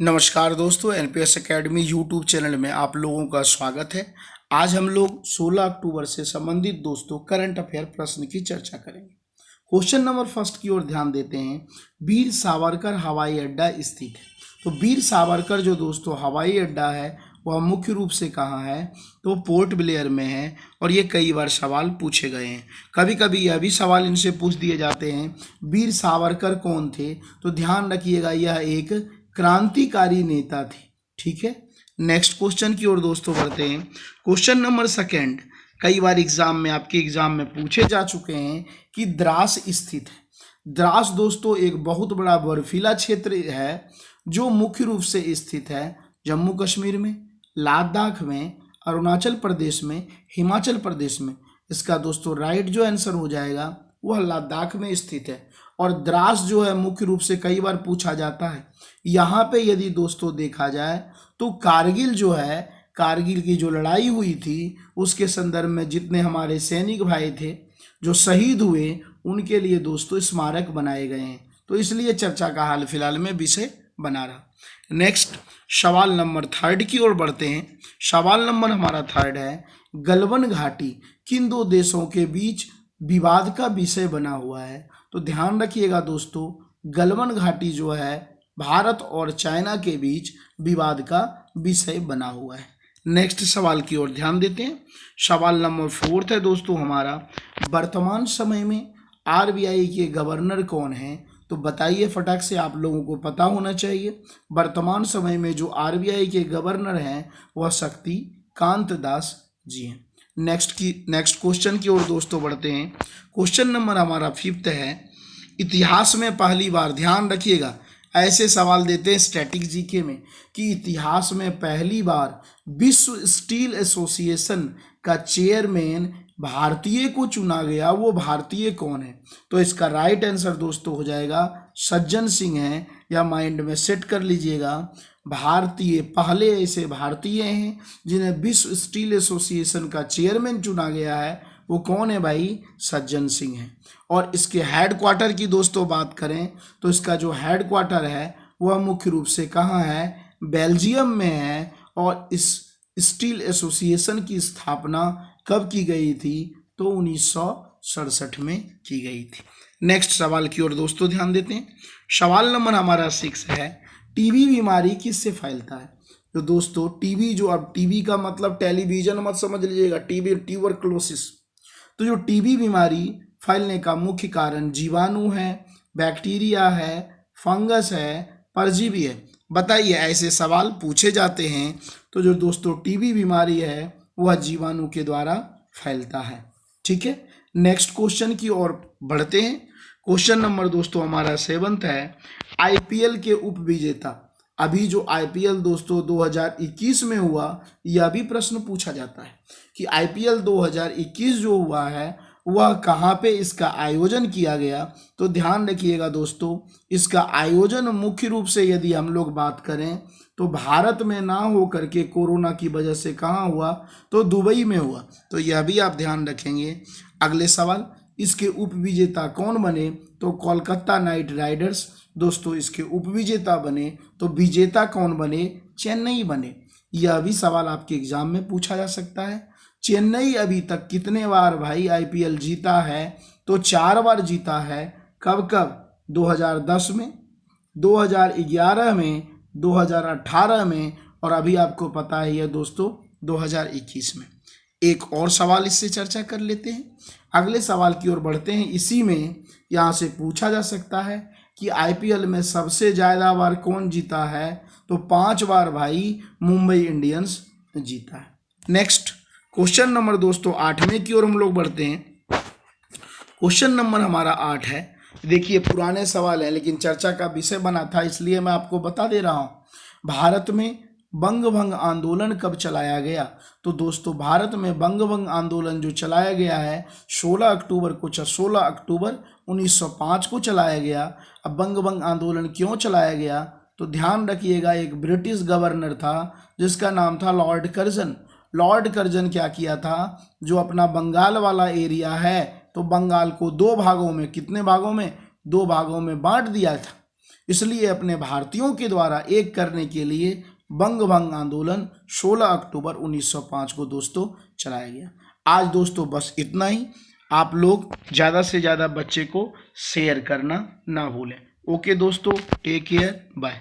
नमस्कार दोस्तों, NPS academy YouTube channel में आप लोगों का स्वागत है। आज हम लोग 16 अक्टूबर से संबंधित दोस्तों करंट अफेयर प्रश्न की चर्चा करेंगे। क्वेश्चन नंबर फर्स्ट की ओर ध्यान देते हैं। वीर सावरकर हवाई अड्डा स्थित है। तो वीर सावरकर जो दोस्तों हवाई अड्डा है वह मुख्य रूप से कहाँ है? तो पोर्ट ब्लेयर में है। और ये कई बार सवाल पूछे गए हैं। कभी कभी यह भी सवाल इनसे पूछ दिए जाते हैं, वीर सावरकर कौन थे? तो ध्यान रखिएगा, यह एक क्रांतिकारी नेता थे। ठीक है, नेक्स्ट क्वेश्चन की ओर दोस्तों बढ़ते हैं। क्वेश्चन नंबर सेकंड कई बार आपके एग्जाम में पूछे जा चुके हैं कि द्रास स्थित है। द्रास दोस्तों एक बहुत बड़ा बर्फीला क्षेत्र है जो मुख्य रूप से स्थित है जम्मू कश्मीर में, लद्दाख में, अरुणाचल प्रदेश में, हिमाचल प्रदेश में। इसका दोस्तों राइट जो आंसर हो जाएगा वह लद्दाख में स्थित है। और द्रास जो है मुख्य रूप से कई बार पूछा जाता है। यहाँ पे यदि दोस्तों देखा जाए तो कारगिल जो है, कारगिल की जो लड़ाई हुई थी उसके संदर्भ में जितने हमारे सैनिक भाई थे जो शहीद हुए उनके लिए दोस्तों स्मारक बनाए गए हैं। तो इसलिए चर्चा का हाल फिलहाल में विषय बना रहा। नेक्स्ट सवाल नंबर थर्ड की ओर बढ़ते हैं। सवाल नंबर हमारा थर्ड है, गलवान घाटी किन दो देशों के बीच विवाद का विषय बना हुआ है? तो ध्यान रखिएगा दोस्तों, गलवान घाटी जो है भारत और चाइना के बीच विवाद का विषय बना हुआ है। नेक्स्ट सवाल की ओर ध्यान देते हैं। सवाल नंबर फोर्थ है दोस्तों हमारा, वर्तमान समय में आरबीआई के गवर्नर कौन हैं? तो बताइए फटाक से, आप लोगों को पता होना चाहिए। वर्तमान समय में जो आरबीआई के गवर्नर हैं वह शक्तिकांत दास जी हैं। नेक्स्ट क्वेश्चन की ओर दोस्तों बढ़ते हैं। क्वेश्चन नंबर हमारा फिफ्थ है, इतिहास में पहली बार, ध्यान रखिएगा ऐसे सवाल देते हैं स्टैटिक जीके में कि इतिहास में पहली बार विश्व स्टील एसोसिएशन का चेयरमैन भारतीय को चुना गया, वो भारतीय कौन है? तो इसका राइट आंसर दोस्तों हो जाएगा सज्जन सिंह है, या माइंड में सेट कर लीजिएगा। भारतीय, पहले ऐसे भारतीय हैं जिन्हें विश्व स्टील एसोसिएशन का चेयरमैन चुना गया है, वो कौन है भाई? सज्जन सिंह है। और इसके हेडक्वार्टर की दोस्तों बात करें तो इसका जो हेडक्वार्टर है वह मुख्य रूप से कहाँ है? बेल्जियम में है। और इस स्टील एसोसिएशन की स्थापना कब की गई थी? तो 1967 में की गई थी। नेक्स्ट सवाल की ओर दोस्तों ध्यान देते हैं। सवाल नंबर हमारा 6 है, टीबी बीमारी किससे फैलता है? तो दोस्तों टीबी, जो अब टीबी का मतलब टेलीविजन मत समझ लीजिएगा, टीबी ट्यूबरक्लोसिस। तो जो टीबी बीमारी फैलने का मुख्य कारण जीवाणु है, बैक्टीरिया है, फंगस है, परजीवी है? बताइए, ऐसे सवाल पूछे जाते हैं। तो जो दोस्तों टीबी बीमारी है वह जीवाणु के द्वारा फैलता है। ठीक है, नेक्स्ट क्वेश्चन की ओर बढ़ते हैं। क्वेश्चन नंबर दोस्तों हमारा 7 है, आईपीएल के उप विजेता। अभी जो आईपीएल दोस्तों 2021 में हुआ, यह भी प्रश्न पूछा जाता है कि आईपीएल 2021 जो हुआ है वह कहाँ पे इसका आयोजन किया गया? तो ध्यान रखिएगा दोस्तों, इसका आयोजन मुख्य रूप से यदि हम लोग बात करें तो भारत में ना हो करके कोरोना की वजह से कहाँ हुआ? तो दुबई में हुआ। तो यह भी आप ध्यान रखेंगे। अगले सवाल, इसके उप विजेता कौन बने? तो कोलकाता नाइट राइडर्स दोस्तों इसके उप विजेता बने। तो विजेता कौन बने? चेन्नई बने। यह भी सवाल आपके एग्जाम में पूछा जा सकता है। चेन्नई अभी तक कितने बार भाई आईपीएल जीता है? तो 4 बार जीता है। कब कब? 2010 में, 2011 में, 2018 में, और अभी आपको पता है ये दोस्तों 2021 में। एक और सवाल इससे चर्चा कर लेते हैं। अगले सवाल की ओर बढ़ते हैं। इसी में यहाँ से पूछा जा सकता है कि आईपीएल में सबसे ज़्यादा बार कौन जीता है? तो 5 बार भाई मुंबई इंडियंस जीता है। नेक्स्ट क्वेश्चन नंबर दोस्तों 8वें की ओर हम लोग बढ़ते हैं। क्वेश्चन नंबर हमारा 8 है। देखिए पुराने सवाल है लेकिन चर्चा का विषय बना था, इसलिए मैं आपको बता दे रहा हूँ। भारत में बंग भंग आंदोलन कब चलाया गया? तो दोस्तों भारत में बंग भंग आंदोलन जो चलाया गया है 16 अक्टूबर 1905 को चलाया गया। अब बंग भंग आंदोलन क्यों चलाया गया? तो ध्यान रखिएगा, एक ब्रिटिश गवर्नर था जिसका नाम था लॉर्ड कर्जन। लॉर्ड कर्जन क्या किया था, जो अपना बंगाल वाला एरिया है तो बंगाल को 2 भागों में, कितने भागों में? 2 भागों में बांट दिया था। इसलिए अपने भारतीयों के द्वारा एक करने के लिए बंग भंग आंदोलन 16 अक्टूबर 1905 को दोस्तों चलाया गया। आज दोस्तों बस इतना ही। आप लोग ज़्यादा से ज़्यादा बच्चे को शेयर करना ना भूलें। ओके दोस्तों, टेक केयर, बाय।